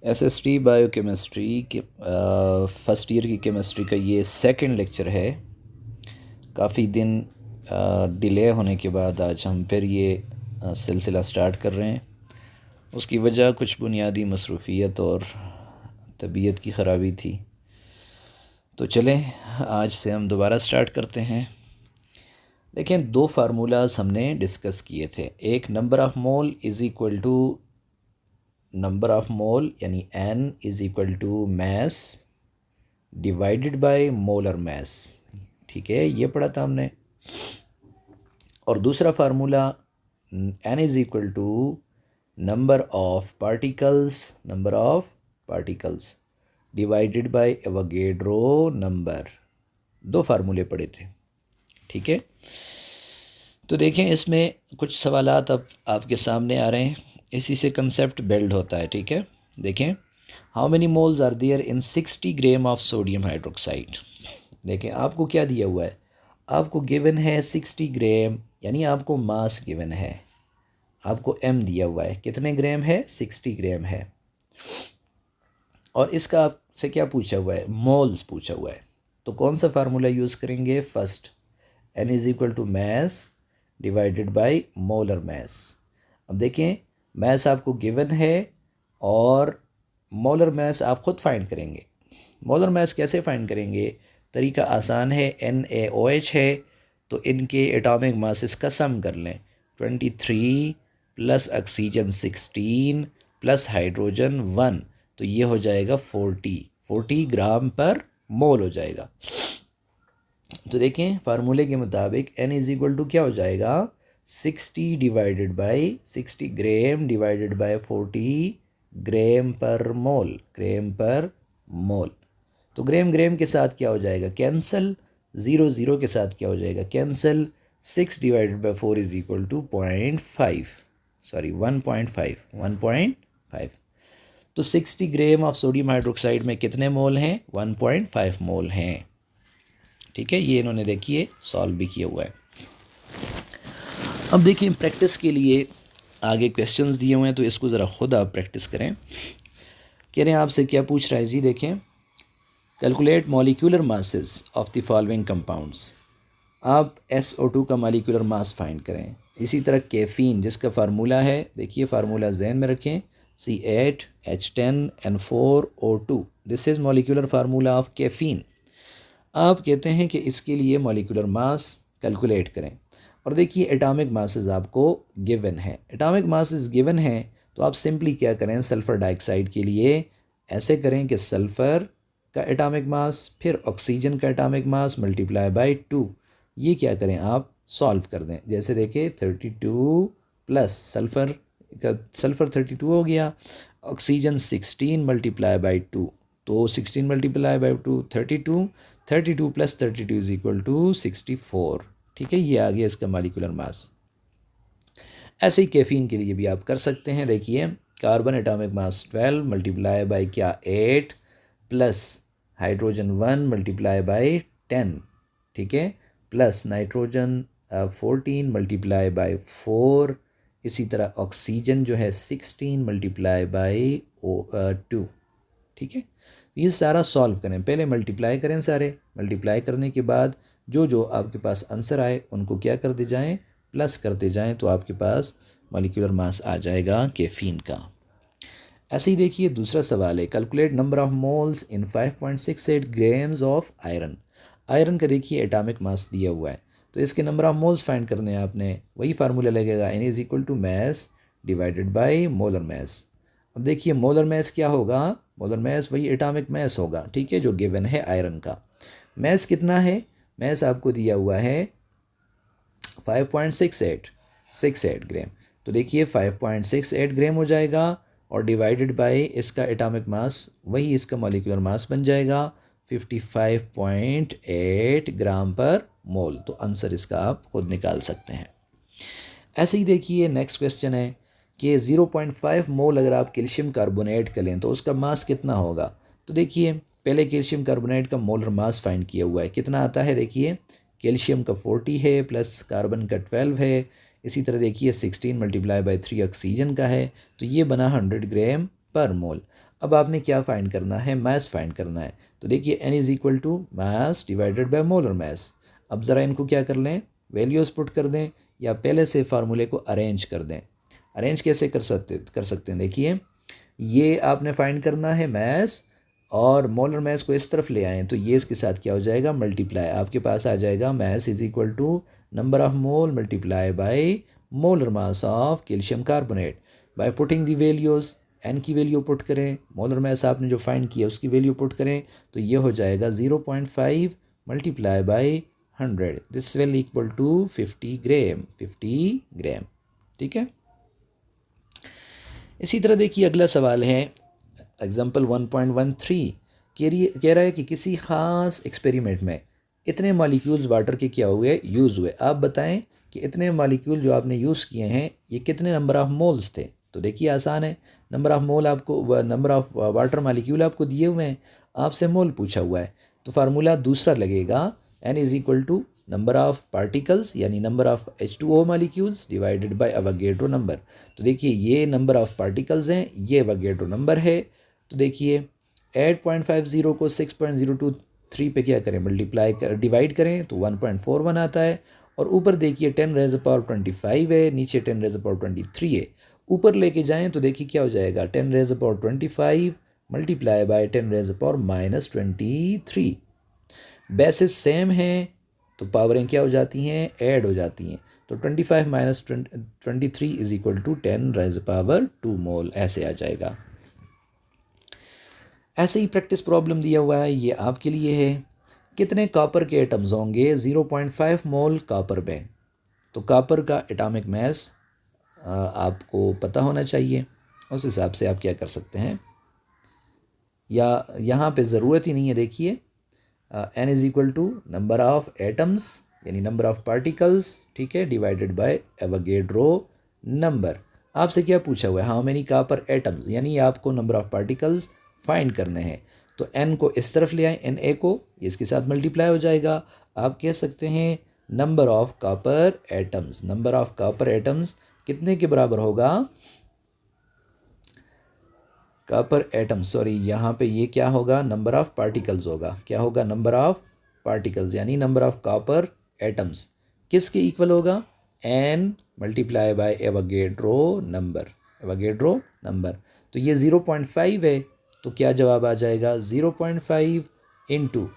SST biochemistry के first year की chemistry का ये सेकंड लेक्चर है। काफ़ी दिन डिले होने के बाद आज हम फिर ये सिलसिला स्टार्ट कर रहे हैं। उसकी वजह कुछ बुनियादी मसरूफ़ियत और तबीयत की ख़राबी थी। तो चलें आज से हम दोबारा स्टार्ट करते हैं। देखें, दो फार्मूलाज हमने डिस्कस किए थे। एक number of mole is equal to number of mole यानी n is equal to mass divided by molar mass. ठीक है, ये पढ़ा था हमने। और दूसरा formula n is equal to number of particles divided by Avogadro number. दो फार्मूले पढ़े थे। ठीक है, तो देखें इसमें कुछ सवालात अब आपके सामने आ रहे हैं, इसी से कंसेप्ट बिल्ड होता है। ठीक है, देखें, how many moles are there in 60 gram of sodium hydroxide. देखें आपको क्या दिया हुआ है, आपको गिवन है 60 ग्राम, यानी आपको मास गिवन है, आपको m दिया हुआ है। कितने ग्राम है? 60 ग्राम है। और इसका आपसे क्या पूछा हुआ है? मोल्स पूछा हुआ है। तो कौन सा फार्मूला यूज़ करेंगे? First, n is equal to mass divided by molar mass. अब देखें, मैस आपको गिवन है और मोलर मैस आप ख़ुद फाइंड करेंगे। मोलर मैस कैसे फाइंड करेंगे? तरीका आसान है, NaOH है तो इनके एटॉमिक मासेस का सम कर लें। 23 प्लस ऑक्सीजन 16 प्लस हाइड्रोजन 1, तो ये हो जाएगा 40 ग्राम पर मोल हो जाएगा। तो देखें फार्मूले के मुताबिक n इज़ इक्वल टू क्या हो जाएगा? 60 divided by 60 gram divided by 40 ग्राम पर मोल। तो ग्राम ग्राम के साथ क्या हो जाएगा? कैंसल। 0 0 के साथ क्या हो जाएगा? Cancel. 6 divided by 4 is equal to 1.5। तो 60 ग्राम ऑफ सोडियम हाइड्रोक्साइड में कितने मोल हैं? 1.5 मोल हैं। ठीक है, ये इन्होंने देखिए सॉल्व भी किया हुआ है। अब देखिए प्रैक्टिस के लिए आगे क्वेश्चंस दिए हुए हैं, तो इसको ज़रा खुद आप प्रैक्टिस करें। कह रहे हैं आपसे क्या पूछ रहा है जी, देखें, calculate molecular masses of the following compounds. आप SO2 का मॉलिक्यूलर मास फाइंड करें। इसी तरह कैफ़ीन जिसका फार्मूला है, देखिए फार्मूला जहन में रखें, C8H10N4O2। This is molecular formula of caffeine. आप कहते हैं कि इसके लिए मॉलिक्यूलर मास कैलकुलेट करें। और देखिए एटॉमिक मासेस आपको गिवन है। एटॉमिक मासेस गिवन हैं तो आप सिंपली क्या करें, सल्फ़र डाइऑक्साइड के लिए ऐसे करें कि सल्फ़र का एटॉमिक मास फिर ऑक्सीजन का एटॉमिक मास मल्टीप्लाई बाय 2। ये क्या करें, आप सॉल्व कर दें। जैसे देखिए 32 प्लस सल्फ़र 32 हो गया, ऑक्सीजन 16 मल्टीप्लाई बाई 2, तो 16 multiply by 2 32 plus 32 is equal to 64। ठीक है, ये आ गया इसका मॉलिक्यूलर मास। ऐसे ही कैफीन के लिए भी आप कर सकते हैं। देखिए carbon atomic mass 12 multiply by क्या 8 प्लस हाइड्रोजन 1 मल्टीप्लाई बाई 10। ठीक है, प्लस नाइट्रोजन 14 मल्टीप्लाई बाई 4। इसी तरह ऑक्सीजन जो है 16 मल्टीप्लाई बाई 2। ठीक है, ये सारा सॉल्व करें, पहले मल्टीप्लाई करें, सारे मल्टीप्लाई करने के बाद जो जो आपके पास आंसर आए उनको क्या करते जाएं, प्लस करते जाएं, तो आपके पास मॉलिक्यूलर मास आ जाएगा कैफीन का। ऐसे ही देखिए दूसरा सवाल है, calculate number of moles in 5.68 grams of iron. Iron का देखिए एटॉमिक मास दिया हुआ है, तो इसके नंबर ऑफ मोल्स फाइंड करने हैं आपने। वही फार्मूला लगेगा, n is equal to mass divided by molar mass. अब देखिए मोलर मैस क्या होगा, मोलर मैस वही एटॉमिक मैस होगा, ठीक है, जो गिवन है आयरन का। मैस कितना है? मैस आपको दिया हुआ है 5.68 ग्राम। तो देखिए 5.68 ग्राम हो जाएगा और डिवाइडेड बाय इसका एटॉमिक मास, वही इसका मॉलिक्यूलर मास बन जाएगा 55.8 ग्राम पर मोल। तो आंसर इसका आप खुद निकाल सकते हैं। ऐसे ही देखिए नेक्स्ट क्वेश्चन है कि 0.5 मोल अगर आप कैल्शियम कार्बोनेट का लें तो उसका मास कितना होगा। तो देखिए पहले कैल्शियम कार्बोनेट का मोलर मास फाइंड किया हुआ है, कितना आता है, देखिए कैल्शियम का 40 है प्लस कार्बन का 12 है। इसी तरह देखिए 16 मल्टीप्लाई बाई 3 ऑक्सीजन का है, तो ये बना 100 ग्राम पर मोल। अब आपने क्या फाइंड करना है, मास फाइंड करना है। तो देखिए n is equal to mass divided by molar mass. अब ज़रा इनको क्या कर लें, वैल्यूज़ पुट कर दें या पहले से फार्मूले को अरेंज कर दें। अरेंज कैसे कर सकते हैं, देखिए ये आपने फाइंड करना है मास और मोलर मास को इस तरफ ले आएँ तो ये इसके साथ क्या हो जाएगा, मल्टीप्लाई। आपके पास आ जाएगा mass is equal to number of mole multiply by molar mass of calcium carbonate. By putting the values, N की वैल्यू पुट करें, मोलर मास आपने जो फाइंड किया उसकी वैल्यू पुट करें तो ये हो जाएगा 0.5 multiply by 100, this will equal to 50 gram, 50 gram. ठीक है। इसी तरह देखिए अगला सवाल है एग्जाम्पल 1.13, कह रहा है कि किसी ख़ास एक्सपेरिमेंट में इतने मॉलिक्यूल्स वाटर के क्या हुए, यूज़ हुए। आप बताएं कि इतने मॉलिक्यूल जो आपने यूज़ किए हैं ये कितने नंबर ऑफ़ मोल्स थे। तो देखिए आसान है, नंबर ऑफ़ मोल आपको, नंबर ऑफ़ वाटर मॉलिक्यूल आपको दिए हुए हैं, आपसे मोल पूछा हुआ है। तो फार्मूला दूसरा लगेगा, n is equal to number of particles यानी number of H2O molecules divided by Avogadro number. तो देखिए ये नंबर ऑफ़ पार्टिकल्स हैं, ये अवोगाड्रो नंबर है। तो देखिए 8.50 को 6.023 पे क्या करें, मल्टीप्लाई कर डिवाइड करें तो 1.41 आता है। और ऊपर देखिए 10⁻⁻25 है, नीचे 10⁻⁻23 है। ऊपर लेके जाएं तो देखिए क्या हो जाएगा, 10⁻⁻25 मल्टीप्लाई बाय 10⁻⁻23। बेसिस सेम हैं तो पावरें क्या हो जाती हैं, ऐड हो जाती हैं। तो 25 माइनस 23 इज इक्वल टू 10⁻² मोल, ऐसे आ जाएगा। ऐसे ही प्रैक्टिस प्रॉब्लम दिया हुआ है, ये आपके लिए है। कितने कॉपर के एटम्स होंगे 0.5 मोल कॉपर में। तो कॉपर का एटॉमिक मास आपको पता होना चाहिए, उस हिसाब से आप क्या कर सकते हैं, या यहाँ पे ज़रूरत ही नहीं है। देखिए n is equal to number of atoms यानी नंबर ऑफ़ पार्टिकल्स, ठीक है, डिवाइडेड बाय एवोगाड्रो नंबर। आपसे क्या पूछा हुआ है, हाउ मेनी कॉपर एटम्स, यानी आपको नंबर ऑफ़ पार्टिकल्स फाइंड करने हैं। तो n को इस तरफ ले आए, Na को, ये इसके साथ मल्टीप्लाई हो जाएगा। आप कह सकते हैं number of copper atoms, number of copper atoms कितने के बराबर होगा, कॉपर एटम, सॉरी यहाँ पे ये क्या होगा, नंबर ऑफ़ पार्टिकल्स होगा। क्या होगा, नंबर ऑफ़ पार्टिकल्स यानी नंबर ऑफ़ कॉपर एटम्स किसके इक्वल होगा, n multiply by Avogadro number, Avogadro number. तो ये 0.5 है तो क्या जवाब आ जाएगा, 0.5 इंटू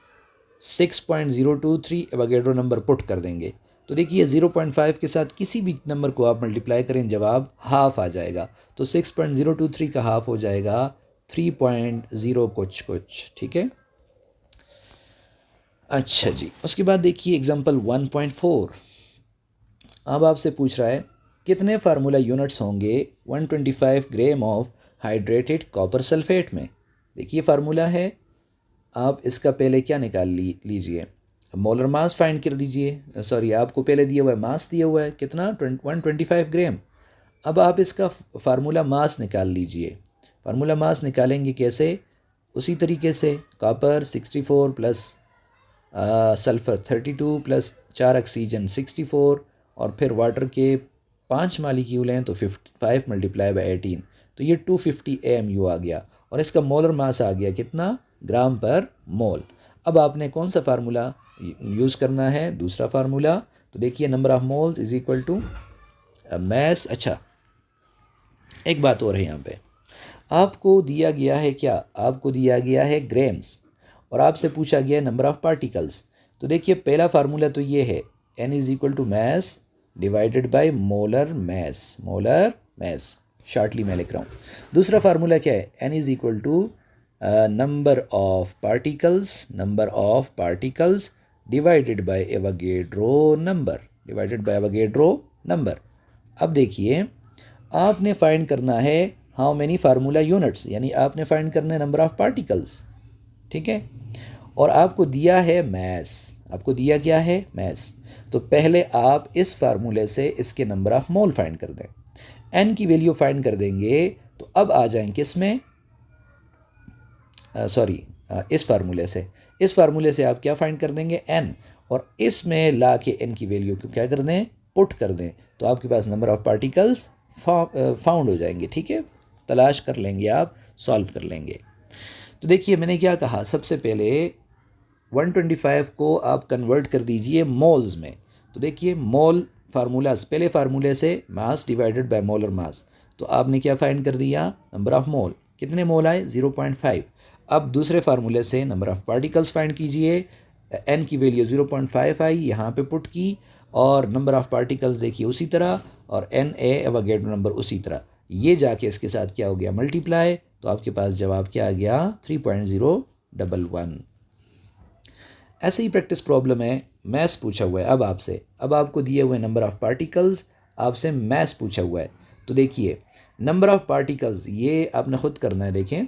6.023 एवोगाड्रो नंबर पुट कर देंगे। तो देखिए 0.5 के साथ किसी भी नंबर को आप मल्टीप्लाई करें जवाब हाफ आ जाएगा। तो 6.023 का हाफ हो जाएगा 3.0 कुछ कुछ, ठीक है। अच्छा जी, उसके बाद देखिए एग्जांपल 1.4। अब आपसे पूछ रहा है कितने फार्मूला यूनिट्स होंगे 125 gram of hydrated copper sulphate में। देखिए फार्मूला है, आप इसका पहले क्या निकाल लीजिए, मोलर मास फाइंड कर दीजिए। सॉरी, आपको पहले दिया हुआ है, मास दिया हुआ है कितना, 125 ग्राम। अब आप इसका फार्मूला मास निकाल लीजिए। फार्मूला मास निकालेंगे कैसे, उसी तरीके से, copper 64 plus sulphur 32 plus 4 oxygen 64 और फिर वाटर के 5 मालिक्यूल हैं तो 55 मल्टीप्लाई बाई 18, तो ये 250 AMU आ गया। और इसका मोलर मास आ गया कितना, ग्राम पर मोल। अब आपने कौन सा फार्मूला यूज़ करना है, दूसरा फार्मूला। तो देखिए number of moles is equal to mass. अच्छा, एक बात और है यहाँ पे, आपको दिया गया है क्या, आपको दिया गया है ग्राम्स और आपसे पूछा गया है नंबर ऑफ पार्टिकल्स। तो देखिए पहला फार्मूला तो ये है, n is equal to mass divided by molar mass, molar mass shortly मैं लिख रहा हूँ। दूसरा फार्मूला क्या है, n is equal to number of particles, number of particles divided by Avogadro number, divided by Avogadro number. अब देखिए आपने फाइंड करना है हाउ मेनी फार्मूला यूनिट्स, यानी आपने फाइंड करना है नंबर ऑफ पार्टिकल्स, ठीक है। और आपको दिया है मैस, आपको दिया गया है मैस। तो पहले आप इस फार्मूले से इसके नंबर ऑफ मोल फाइंड कर दें, n की वैल्यू फाइंड कर देंगे तो अब आ जाएं किस में, सॉरी इस फार्मूले से, इस फार्मूले से आप क्या फाइंड कर देंगे, n, और इसमें ला के n की वैल्यू को क्या कर दें, पुट कर दें, तो आपके पास नंबर ऑफ पार्टिकल्स फाउंड हो जाएंगे, ठीक है। तलाश कर लेंगे आप सॉल्व कर लेंगे। तो देखिए मैंने क्या कहा, सबसे पहले 125 को आप कन्वर्ट कर दीजिए मोल्स में। तो देखिए मोल फार्मूलाज, पहले फार्मूले से मास डिवाइडेड बाय मोलर मास, तो आपने क्या फाइंड कर दिया, नंबर ऑफ मोल, कितने मोल आए 0.5। अब दूसरे फार्मूले से नंबर ऑफ पार्टिकल्स फाइंड कीजिए, n की वैल्यू 0.5 आई, यहाँ पे पुट की, और नंबर ऑफ पार्टिकल्स देखिए उसी तरह, और n ए एवोगैड्रो नंबर उसी तरह, ये जाके इसके साथ क्या हो गया, मल्टीप्लाई, तो आपके पास जवाब क्या आ गया, 3.011। ऐसे ही प्रैक्टिस प्रॉब्लम है, मैथ्स पूछा हुआ है अब आपसे, अब आपको दिए हुए नंबर ऑफ पार्टिकल्स, आपसे मैथ्स पूछा हुआ है। तो देखिए नंबर ऑफ पार्टिकल्स ये आपने खुद करना है। देखें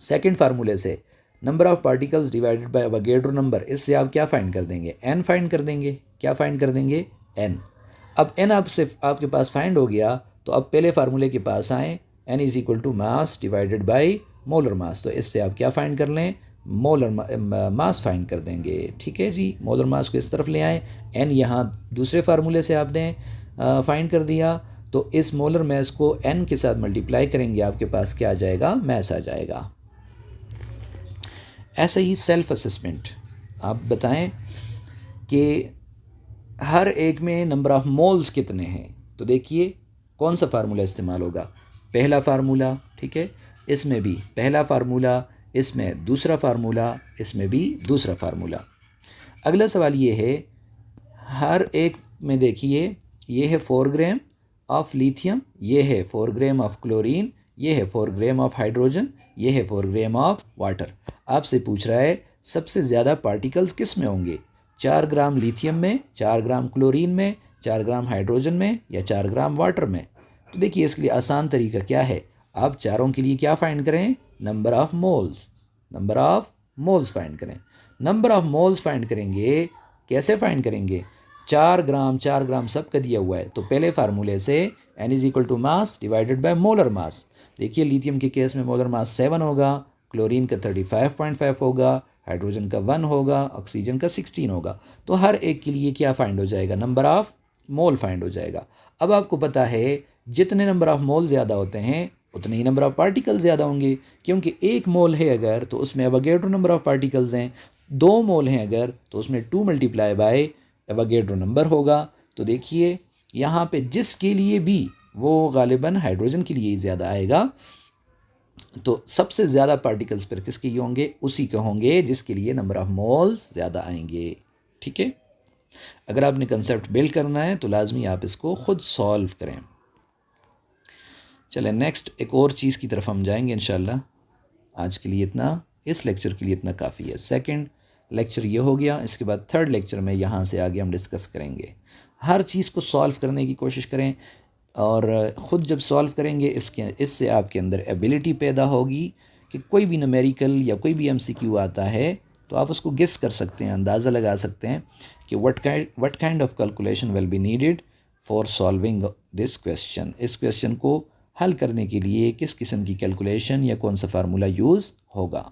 सेकंड फार्मूले से number of particles divided bye Avogadro number, इससे आप क्या फाइंड कर देंगे, n फाइंड कर देंगे। क्या फाइंड कर देंगे, n। अब n आपसे आपके पास फाइंड हो गया, तो अब पहले फार्मूले के पास आएँ, n is equal to mass divided by molar mass, तो इससे आप क्या फाइंड कर लें, मोलर मास फाइंड कर देंगे। ठीक है जी, मोलर मास को इस तरफ ले आए, n यहाँ दूसरे फार्मूले से आपने फाइंड कर दिया, तो इस मोलर मास को n के साथ मल्टीप्लाई करेंगे, आपके पास क्या आ जाएगा, मास आ जाएगा। ऐसे ही सेल्फ असेसमेंट, आप बताएं कि हर एक में नंबर ऑफ मोल्स कितने हैं। तो देखिए कौन सा फार्मूला इस्तेमाल होगा, पहला फार्मूला, ठीक है, इसमें भी पहला फार्मूला, इसमें दूसरा फार्मूला, इसमें भी दूसरा फार्मूला। अगला सवाल ये है, हर एक में देखिए ये है 4 ग्राम ऑफ लिथियम, ये है 4 ग्राम ऑफ क्लोरीन, ये है 4 ग्राम ऑफ हाइड्रोजन, ये है 4 ग्राम ऑफ वाटर। आपसे पूछ रहा है सबसे ज़्यादा पार्टिकल्स किस में होंगे, 4 ग्राम लिथियम में, 4 ग्राम क्लोरीन में, 4 ग्राम हाइड्रोजन में, या 4 ग्राम वाटर में। तो देखिए इसके लिए आसान तरीका क्या है, आप चारों के लिए क्या फाइंड करें, number of moles, number of moles find करें। नंबर ऑफ मोल्स फाइंड करेंगे, कैसे फाइंड करेंगे, 4 ग्राम सबका दिया हुआ है, तो पहले फार्मूले से n is equal to mass divided by molar mass. देखिए लिथियम के केस में मोलर मास 7 होगा, क्लोरीन का 35.5 होगा, हाइड्रोजन का 1 होगा, ऑक्सीजन का 16 होगा। तो हर एक के लिए क्या फाइंड हो जाएगा, नंबर ऑफ मोल फाइंड हो जाएगा। अब आपको पता है जितने नंबर ऑफ मोल ज़्यादा होते हैं उतने ही नंबर ऑफ पार्टिकल ज़्यादा होंगे, क्योंकि 1 मोल है अगर तो उसमें एवोगैड्रो नंबर ऑफ पार्टिकल्स हैं, 2 मोल हैं अगर तो उसमें 2 मल्टीप्लाई बाय एवोगैड्रो नंबर होगा। तो देखिए यहाँ पे जिसके लिए भी वो गालिबन हाइड्रोजन के लिए ही ज़्यादा आएगा, तो सबसे ज़्यादा पार्टिकल्स पर किसके होंगे, उसी के होंगे जिसके लिए नंबर ऑफ मोल्स ज़्यादा आएंगे। ठीक है, अगर आपने कंसेप्ट बिल्ड करना है तो लाजमी आप इसको खुद सॉल्व करें। चलें नेक्स्ट एक और चीज़ की तरफ हम जाएंगे इंशाल्लाह। आज के लिए इतना, इस लेक्चर के लिए इतना काफ़ी है। सेकंड लेक्चर ये हो गया, इसके बाद थर्ड लेक्चर में यहाँ से आगे हम डिस्कस करेंगे। हर चीज़ को सॉल्व करने की कोशिश करें, और ख़ुद जब सॉल्व करेंगे इससे आपके अंदर एबिलिटी पैदा होगी कि कोई भी न्यूमेरिकल या कोई भी MCQ आता है तो आप उसको गेस कर सकते हैं, अंदाज़ा लगा सकते हैं कि what kind of calculation will be needed for solving this question. इस क्वेश्चन को हल करने के लिए किस किस्म की कैलकुलेशन या कौन सा फार्मूला यूज़ होगा।